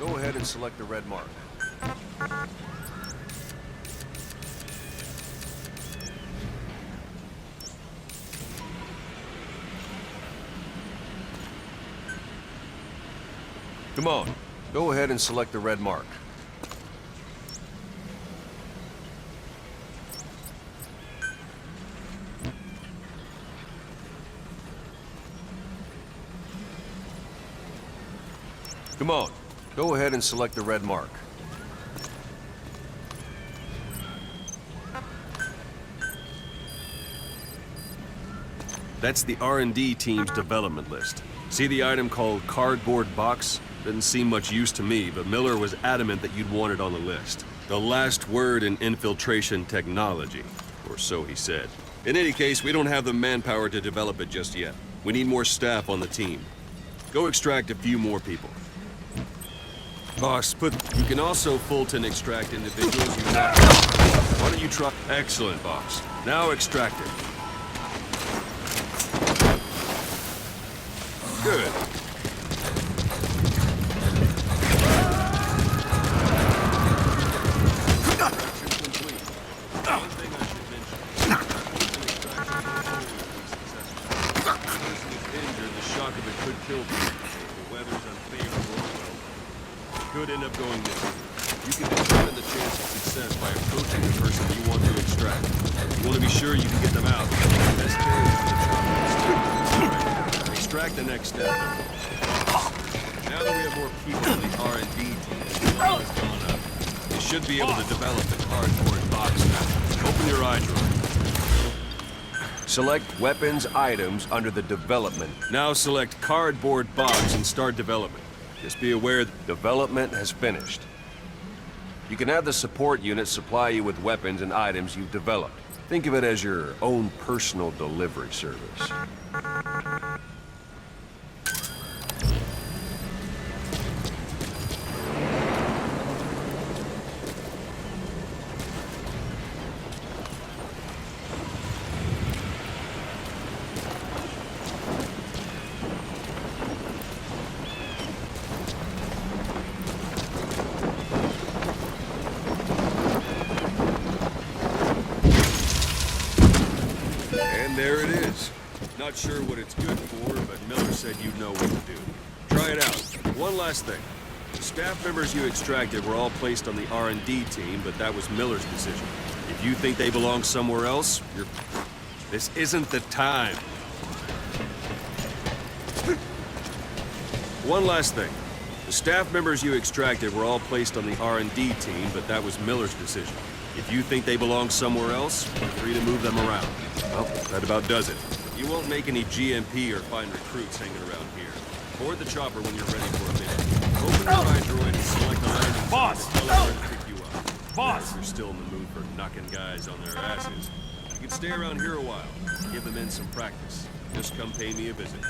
Go ahead and select the red mark. Come on. Go ahead and select the red mark. Come on. Go ahead and select the red mark. That's the R&D team's development list. See the item called cardboard box? Didn't seem much use to me, but Miller was adamant that you'd want it on the list. The last word in infiltration technology, or so he said. In any case, we don't have the manpower to develop it just yet. We need more staff on the team. Go extract a few more people. Boss, you can also Fulton extract individuals you know. Why don't you try? Excellent, boss. Now extract it. Good. Could end up going missing. You can determine the chance of success by approaching the person you want to extract. You want to be sure you can get them out. Best extract the next step. Now that we have more people in the R&D team, the level has gone up. You should be able to develop the cardboard box now. Open your eye drawer. Select weapons items under the development. Now select cardboard box and start development. Just be aware that development has finished. You can have the support unit supply you with weapons and items you've developed. Think of it as your own personal delivery service. There it is. Not sure what it's good for, but Miller said you'd know what to do. Try it out. One last thing. The staff members you extracted were all placed on the R&D team, but that was Miller's decision. If you think they belong somewhere else, this isn't the time. One last thing. The staff members you extracted were all placed on the R&D team, but that was Miller's decision. If you think they belong somewhere else, feel free to move them around. Well, that about does it. You won't make any GMP or find recruits hanging around here. Board the chopper when you're ready for a minute. Open your hydroid and select the landing. Boss! Tell us where to pick you up. Boss! If you're still in the mood for knocking guys on their asses, you can stay around here a while. Give the men some practice. Just come pay me a visit.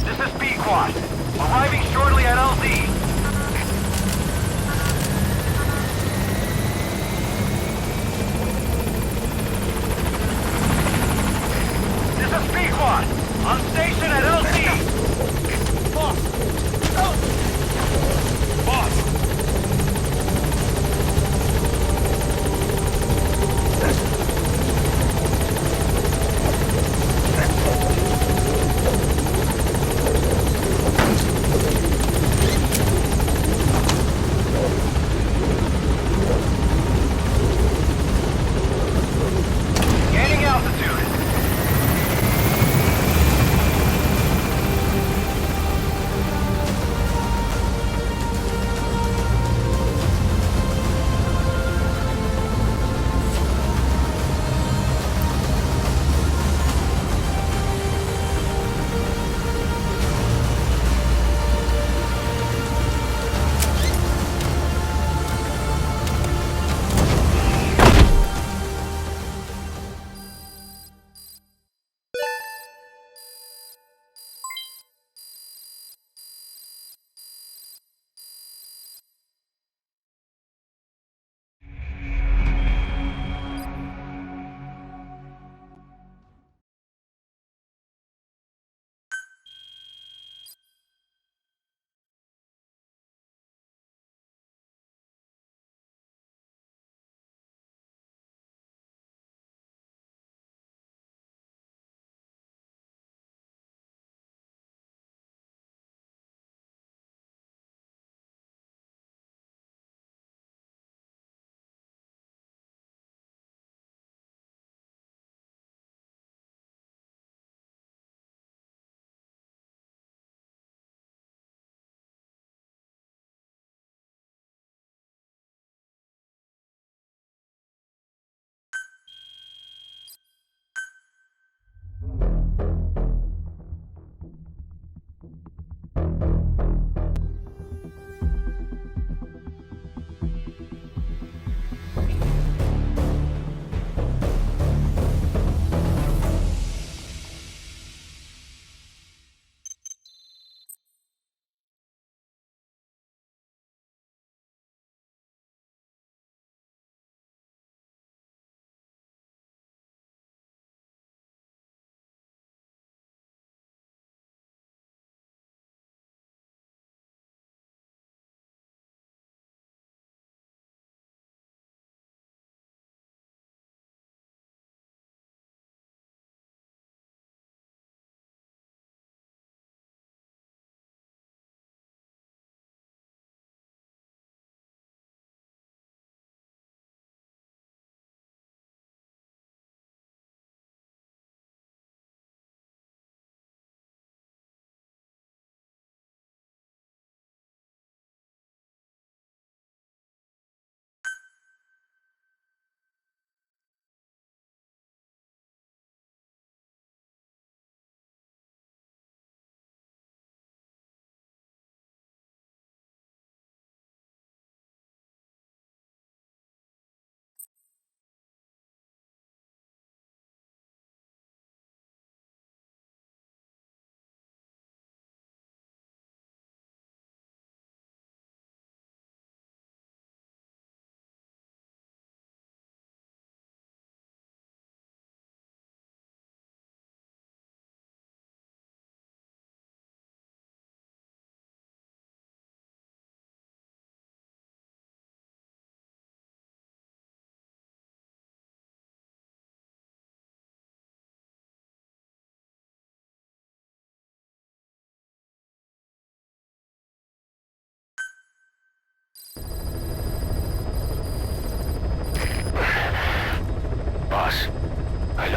This is Pequod. Arriving shortly at LZ. On station at LZ! Boss! Boss!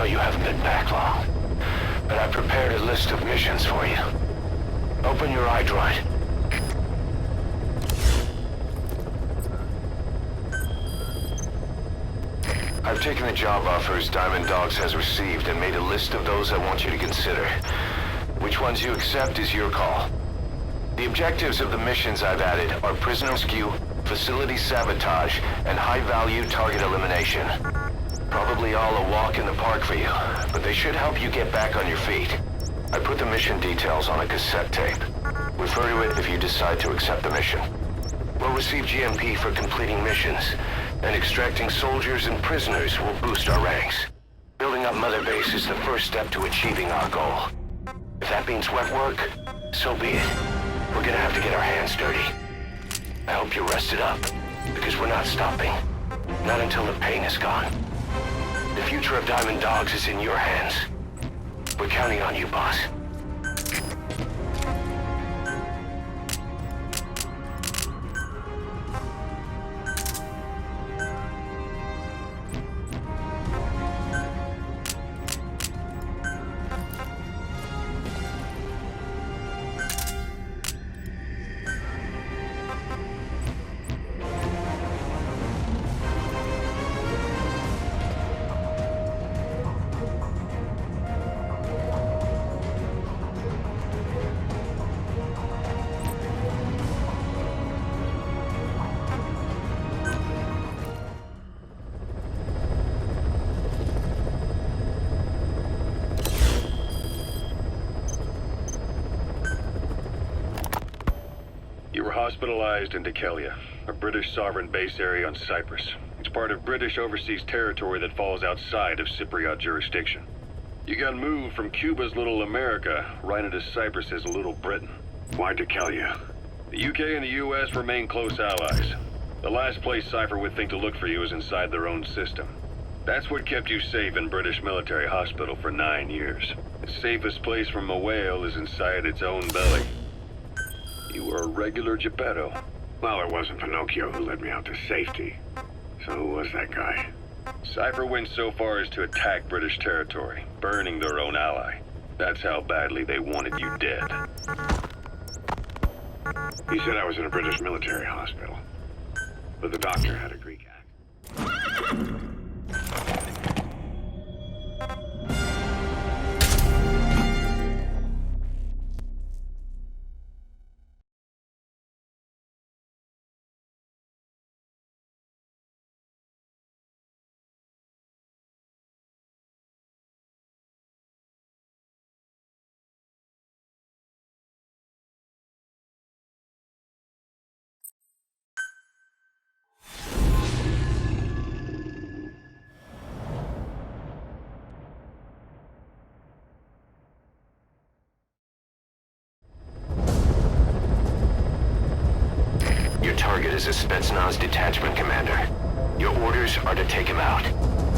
know you haven't been back long, but I prepared a list of missions for you. Open your iDroid. I've taken the job offers Diamond Dogs has received and made a list of those I want you to consider. Which ones you accept is your call. The objectives of the missions I've added are prisoner rescue, facility sabotage, and high-value target elimination. Probably all a walk in the park for you, but they should help you get back on your feet. I put the mission details on a cassette tape. Refer to it if you decide to accept the mission. We'll receive GMP for completing missions, and extracting soldiers and prisoners will boost our ranks. Building up Mother Base is the first step to achieving our goal. If that means wet work, so be it. We're gonna have to get our hands dirty. I hope you're rested up, because we're not stopping. Not until the pain is gone. The future of Diamond Dogs is in your hands. We're counting on you, boss. You were hospitalized in Dhekelia, a British sovereign base area on Cyprus. It's part of British overseas territory that falls outside of Cypriot jurisdiction. You got moved from Cuba's Little America right into Cyprus's Little Britain. Why Dhekelia? The UK and the US remain close allies. The last place Cypher would think to look for you is inside their own system. That's what kept you safe in British military hospital for 9 years. The safest place from a whale is inside its own belly. You were a regular Geppetto. Well, it wasn't Pinocchio who led me out to safety. So who was that guy? Cypher went so far as to attack British territory, burning their own ally. That's how badly they wanted you dead. He said I was in a British military hospital. But the doctor had a Greek accent. Your target is a Spetsnaz detachment commander. Your orders are to take him out.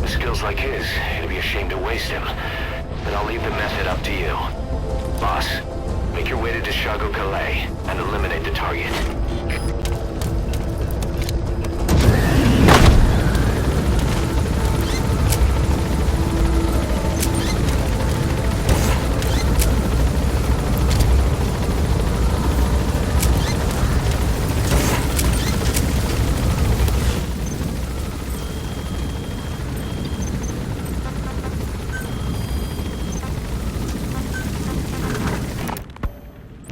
With skills like his, it'd be a shame to waste him. But I'll leave the method up to you. Boss, make your way to Deshago Calais and eliminate the target.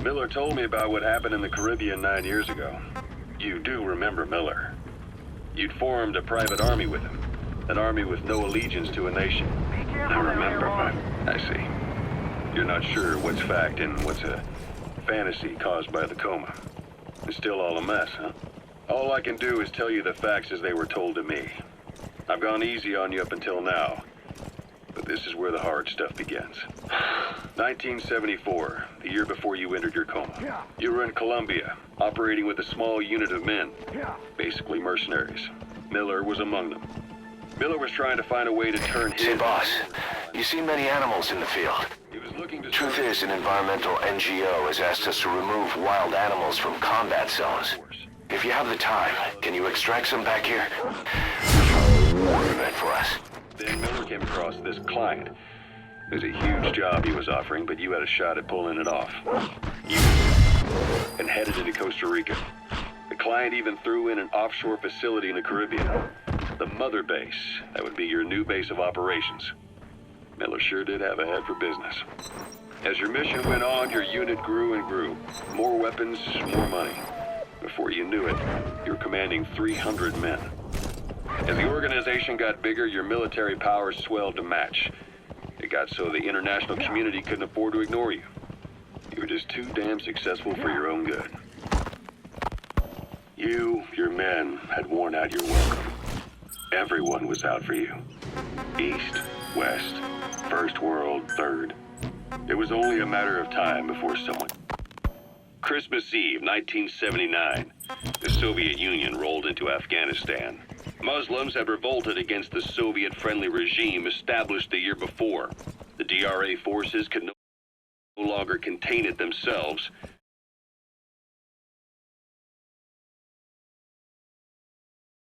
Miller told me about what happened in the Caribbean 9 years ago. You do remember Miller. You'd formed a private army with him. An army with no allegiance to a nation. I remember, but I see. You're not sure what's fact and what's a fantasy caused by the coma. It's still all a mess, huh? All I can do is tell you the facts as they were told to me. I've gone easy on you up until now. But this is where the hard stuff begins. 1974, the year before you entered your coma. You were in Colombia, operating with a small unit of men. Basically mercenaries. Miller was among them. Miller was trying to find a way to turn his... Say, boss, you see many animals in the field. He was looking to... Truth is, an environmental NGO has asked us to remove wild animals from combat zones. If you have the time, can you extract some back here? War event for us. Then Miller came across this client. It was a huge job he was offering, but you had a shot at pulling it off. You and headed into Costa Rica. The client even threw in an offshore facility in the Caribbean. The mother base. That would be your new base of operations. Miller sure did have a head for business. As your mission went on, your unit grew and grew. More weapons, more money. Before you knew it, you were commanding 300 men. As the organization got bigger, your military powers swelled to match. It got so the international community couldn't afford to ignore you. You were just too damn successful for your own good. You, your men, had worn out your welcome. Everyone was out for you. East, West, First World, Third. It was only a matter of time before someone... Christmas Eve, 1979. The Soviet Union rolled into Afghanistan. Muslims had revolted against the Soviet-friendly regime established the year before. The DRA forces could no longer contain it themselves,